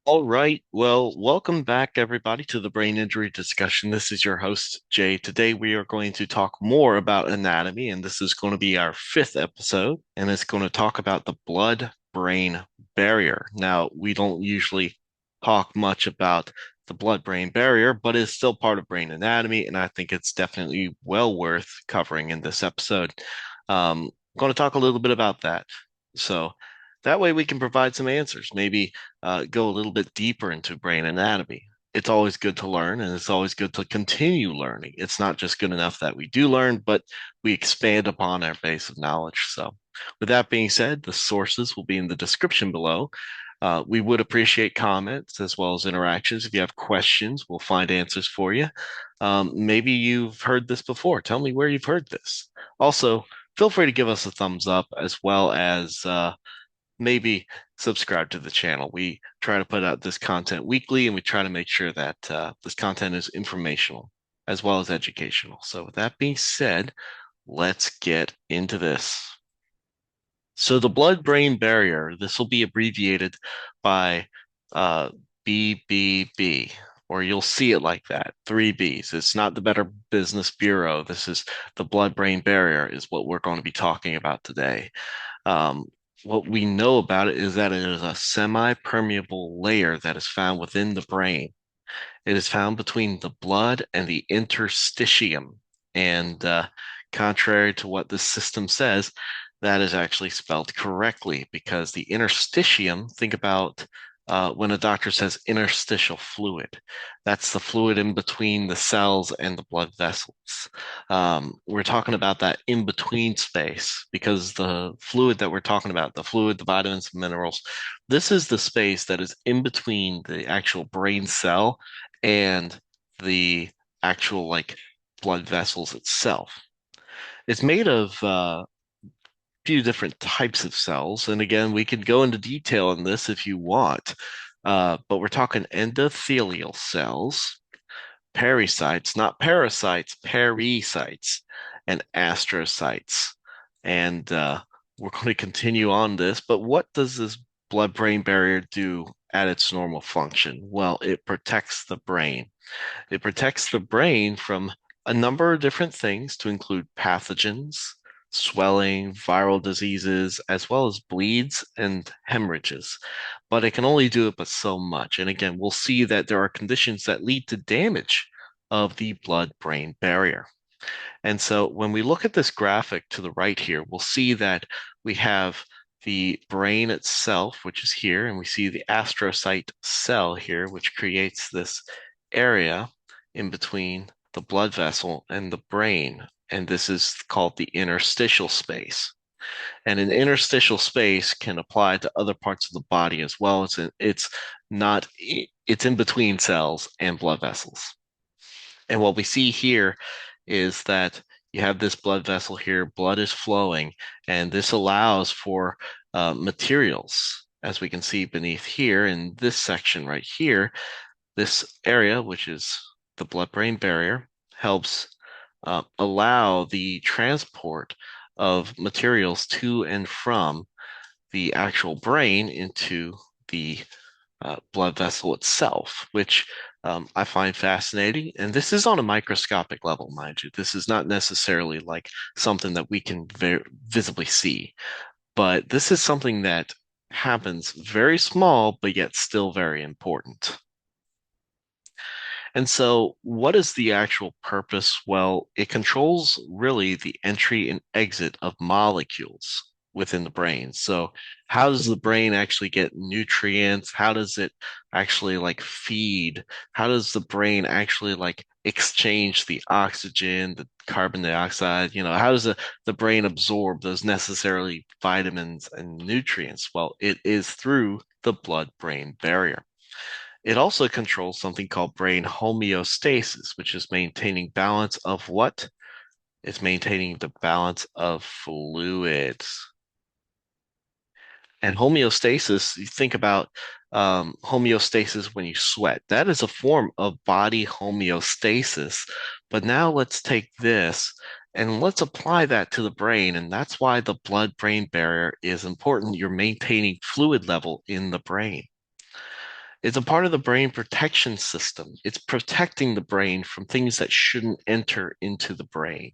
All right. Well, welcome back, everybody, to the brain injury discussion. This is your host, Jay. Today, we are going to talk more about anatomy, and this is going to be our fifth episode, and it's going to talk about the blood-brain barrier. Now, we don't usually talk much about the blood-brain barrier, but it's still part of brain anatomy, and I think it's definitely well worth covering in this episode. I'm going to talk a little bit about that. So that way we can provide some answers. Maybe go a little bit deeper into brain anatomy. It's always good to learn, and it's always good to continue learning. It's not just good enough that we do learn, but we expand upon our base of knowledge. So, with that being said, the sources will be in the description below. We would appreciate comments as well as interactions. If you have questions, we'll find answers for you. Maybe you've heard this before. Tell me where you've heard this. Also, feel free to give us a thumbs up as well as maybe subscribe to the channel. We try to put out this content weekly, and we try to make sure that this content is informational as well as educational. So, with that being said, let's get into this. So, the blood-brain barrier, this will be abbreviated by uh, BBB, or you'll see it like that, three Bs. It's not the Better Business Bureau. This is the blood-brain barrier, is what we're going to be talking about today. Um, what we know about it is that it is a semi-permeable layer that is found within the brain. It is found between the blood and the interstitium. And contrary to what this system says, that is actually spelled correctly because the interstitium, think about when a doctor says interstitial fluid, that's the fluid in between the cells and the blood vessels. We're talking about that in between space because the fluid that we're talking about, the fluid, the vitamins, minerals, this is the space that is in between the actual brain cell and the actual like blood vessels itself. It's made of few different types of cells. And again, we can go into detail on this if you want. But we're talking endothelial cells, pericytes, not parasites, pericytes, and astrocytes. And we're going to continue on this. But what does this blood-brain barrier do at its normal function? Well, it protects the brain. It protects the brain from a number of different things to include pathogens, swelling, viral diseases, as well as bleeds and hemorrhages. But it can only do it but so much. And again, we'll see that there are conditions that lead to damage of the blood-brain barrier. And so when we look at this graphic to the right here, we'll see that we have the brain itself, which is here, and we see the astrocyte cell here, which creates this area in between the blood vessel and the brain. And this is called the interstitial space. And an interstitial space can apply to other parts of the body as well. It's not, it's in between cells and blood vessels. And what we see here is that you have this blood vessel here, blood is flowing, and this allows for materials, as we can see beneath here in this section right here. This area, which is the blood-brain barrier, helps allow the transport of materials to and from the actual brain into the blood vessel itself, which I find fascinating. And this is on a microscopic level, mind you. This is not necessarily like something that we can visibly see, but this is something that happens very small, but yet still very important. And so, what is the actual purpose? Well, it controls really the entry and exit of molecules within the brain. So, how does the brain actually get nutrients? How does it actually like feed? How does the brain actually like exchange the oxygen, the carbon dioxide? How does the brain absorb those necessarily vitamins and nutrients? Well, it is through the blood-brain barrier. It also controls something called brain homeostasis, which is maintaining balance of what? It's maintaining the balance of fluids. And homeostasis, you think about homeostasis when you sweat. That is a form of body homeostasis. But now let's take this and let's apply that to the brain. And that's why the blood-brain barrier is important. You're maintaining fluid level in the brain. It's a part of the brain protection system. It's protecting the brain from things that shouldn't enter into the brain,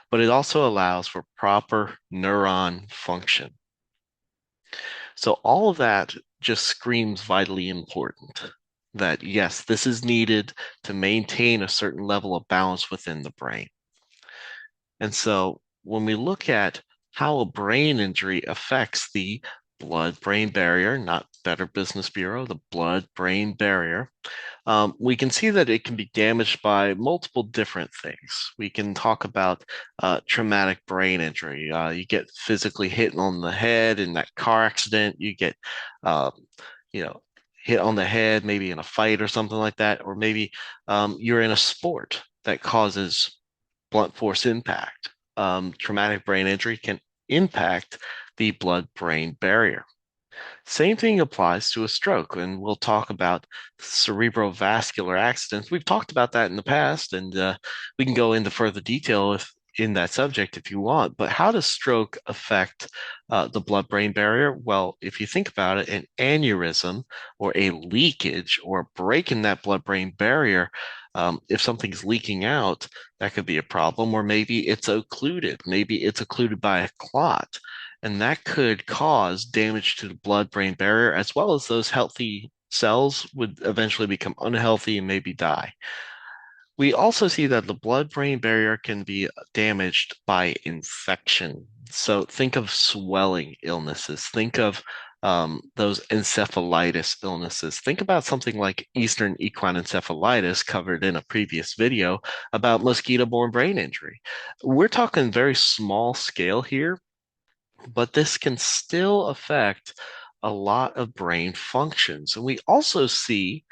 but it also allows for proper neuron function. So all of that just screams vitally important that yes, this is needed to maintain a certain level of balance within the brain. And so when we look at how a brain injury affects the blood-brain barrier, not Better Business Bureau, the blood-brain barrier, we can see that it can be damaged by multiple different things. We can talk about traumatic brain injury. You get physically hit on the head in that car accident. You get, uh, you know, hit on the head, maybe in a fight or something like that, or maybe you're in a sport that causes blunt force impact. Traumatic brain injury can impact the blood-brain barrier. Same thing applies to a stroke, and we'll talk about cerebrovascular accidents. We've talked about that in the past, and we can go into further detail if in that subject if you want. But how does stroke affect the blood-brain barrier? Well, if you think about it, an aneurysm or a leakage or a break in that blood-brain barrier, if something's leaking out, that could be a problem, or maybe it's occluded. Maybe it's occluded by a clot and that could cause damage to the blood-brain barrier, as well as those healthy cells would eventually become unhealthy and maybe die. We also see that the blood-brain barrier can be damaged by infection. So think of swelling illnesses. Think of those encephalitis illnesses. Think about something like Eastern equine encephalitis covered in a previous video about mosquito-borne brain injury. We're talking very small scale here, but this can still affect a lot of brain functions. And we also see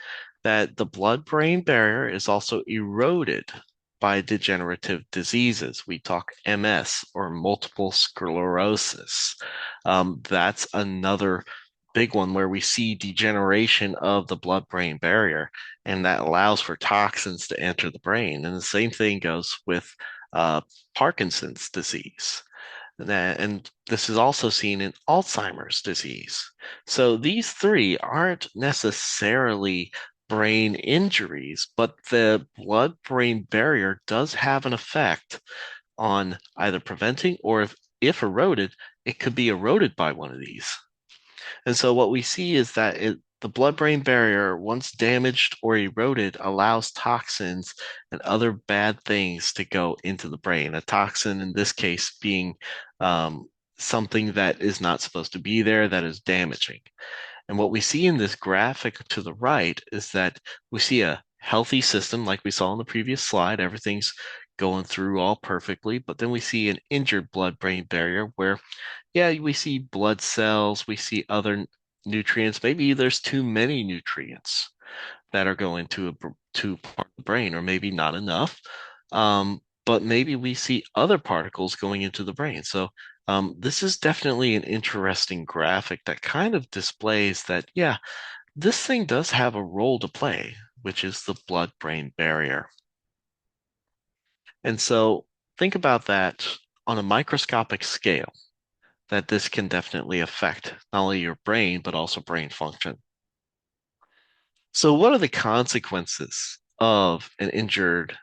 that the blood-brain barrier is also eroded by degenerative diseases. We talk MS or multiple sclerosis. That's another big one where we see degeneration of the blood-brain barrier, and that allows for toxins to enter the brain. And the same thing goes with uh, Parkinson's disease. And this is also seen in Alzheimer's disease. So these three aren't necessarily brain injuries, but the blood-brain barrier does have an effect on either preventing or if eroded, it could be eroded by one of these. And so what we see is that the blood-brain barrier, once damaged or eroded, allows toxins and other bad things to go into the brain. A toxin, in this case, being something that is not supposed to be there, that is damaging. And what we see in this graphic to the right is that we see a healthy system, like we saw in the previous slide. Everything's going through all perfectly, but then we see an injured blood-brain barrier where yeah, we see blood cells, we see other nutrients. Maybe there's too many nutrients that are going to part of the brain, or maybe not enough. But maybe we see other particles going into the brain. So this is definitely an interesting graphic that kind of displays that, yeah, this thing does have a role to play, which is the blood-brain barrier. And so think about that on a microscopic scale that this can definitely affect not only your brain, but also brain function. So, what are the consequences of an injured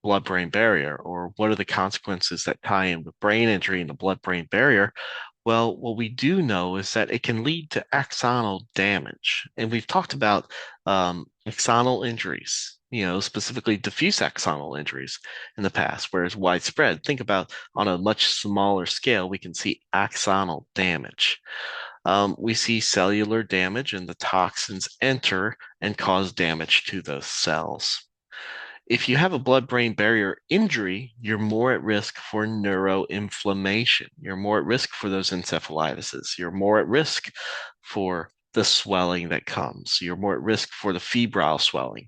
blood-brain barrier, or what are the consequences that tie in with brain injury and the blood-brain barrier? Well, what we do know is that it can lead to axonal damage. And we've talked about axonal injuries, specifically diffuse axonal injuries in the past, where it's widespread. Think about on a much smaller scale, we can see axonal damage. We see cellular damage, and the toxins enter and cause damage to those cells. If you have a blood-brain barrier injury, you're more at risk for neuroinflammation. You're more at risk for those encephalitises. You're more at risk for the swelling that comes. You're more at risk for the febrile swelling.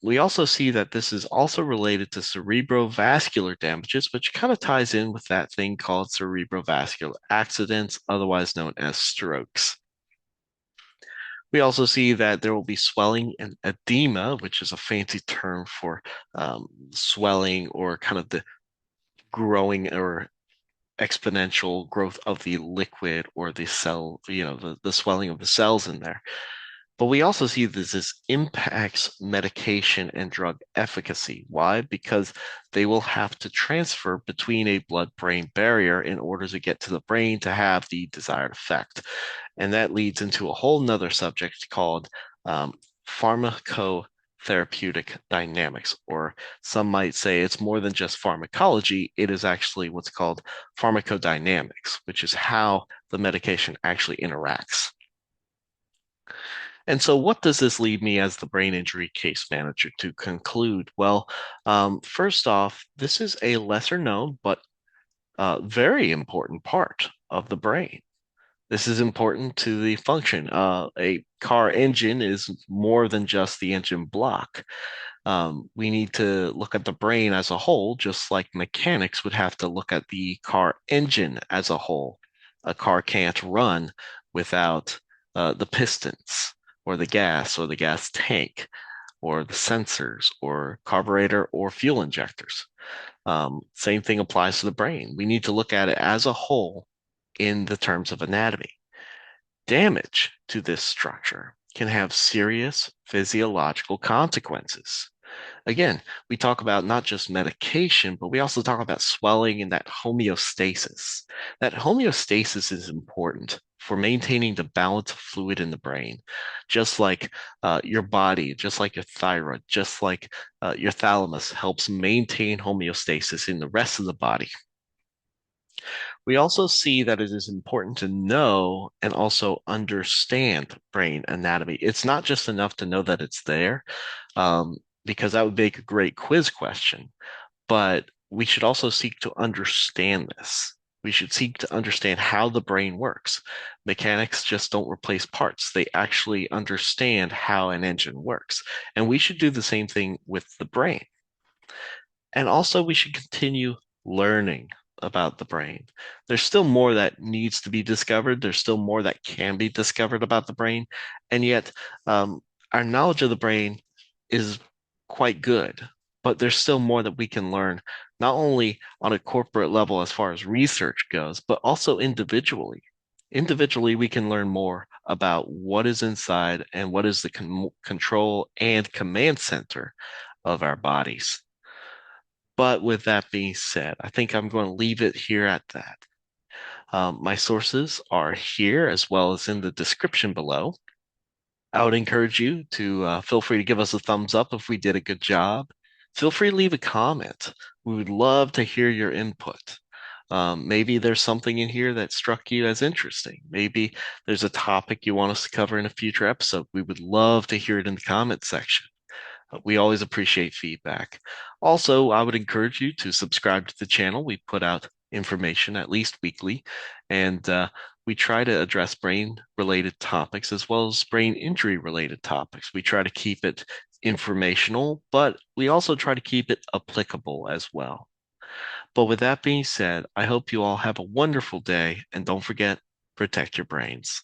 We also see that this is also related to cerebrovascular damages, which kind of ties in with that thing called cerebrovascular accidents, otherwise known as strokes. We also see that there will be swelling and edema, which is a fancy term for swelling or kind of the growing or exponential growth of the liquid or the cell, the swelling of the cells in there. But we also see this impacts medication and drug efficacy. Why? Because they will have to transfer between a blood-brain barrier in order to get to the brain to have the desired effect. And that leads into a whole nother subject called um, pharmacotherapeutic dynamics, or some might say it's more than just pharmacology. It is actually what's called pharmacodynamics, which is how the medication actually interacts. And so, what does this lead me as the brain injury case manager to conclude? Well, first off, this is a lesser known but very important part of the brain. This is important to the function. A car engine is more than just the engine block. We need to look at the brain as a whole, just like mechanics would have to look at the car engine as a whole. A car can't run without the pistons or the gas or the gas tank or the sensors or carburetor or fuel injectors. Same thing applies to the brain. We need to look at it as a whole in the terms of anatomy. Damage to this structure can have serious physiological consequences. Again, we talk about not just medication, but we also talk about swelling and that homeostasis. That homeostasis is important for maintaining the balance of fluid in the brain, just like your body, just like your thyroid, just like your thalamus helps maintain homeostasis in the rest of the body. We also see that it is important to know and also understand brain anatomy. It's not just enough to know that it's there, um, because that would make a great quiz question, but we should also seek to understand this. We should seek to understand how the brain works. Mechanics just don't replace parts. They actually understand how an engine works. And we should do the same thing with the brain. And also, we should continue learning about the brain. There's still more that needs to be discovered. There's still more that can be discovered about the brain. And yet, our knowledge of the brain is quite good, but there's still more that we can learn, not only on a corporate level as far as research goes, but also individually. Individually, we can learn more about what is inside and what is the control and command center of our bodies. But with that being said, I think I'm going to leave it here at that. My sources are here as well as in the description below. I would encourage you to feel free to give us a thumbs up if we did a good job. Feel free to leave a comment. We would love to hear your input. Maybe there's something in here that struck you as interesting. Maybe there's a topic you want us to cover in a future episode. We would love to hear it in the comment section. We always appreciate feedback. Also, I would encourage you to subscribe to the channel. We put out information at least weekly, and we try to address brain related topics as well as brain injury related topics. We try to keep it informational, but we also try to keep it applicable as well. But with that being said, I hope you all have a wonderful day, and don't forget, protect your brains.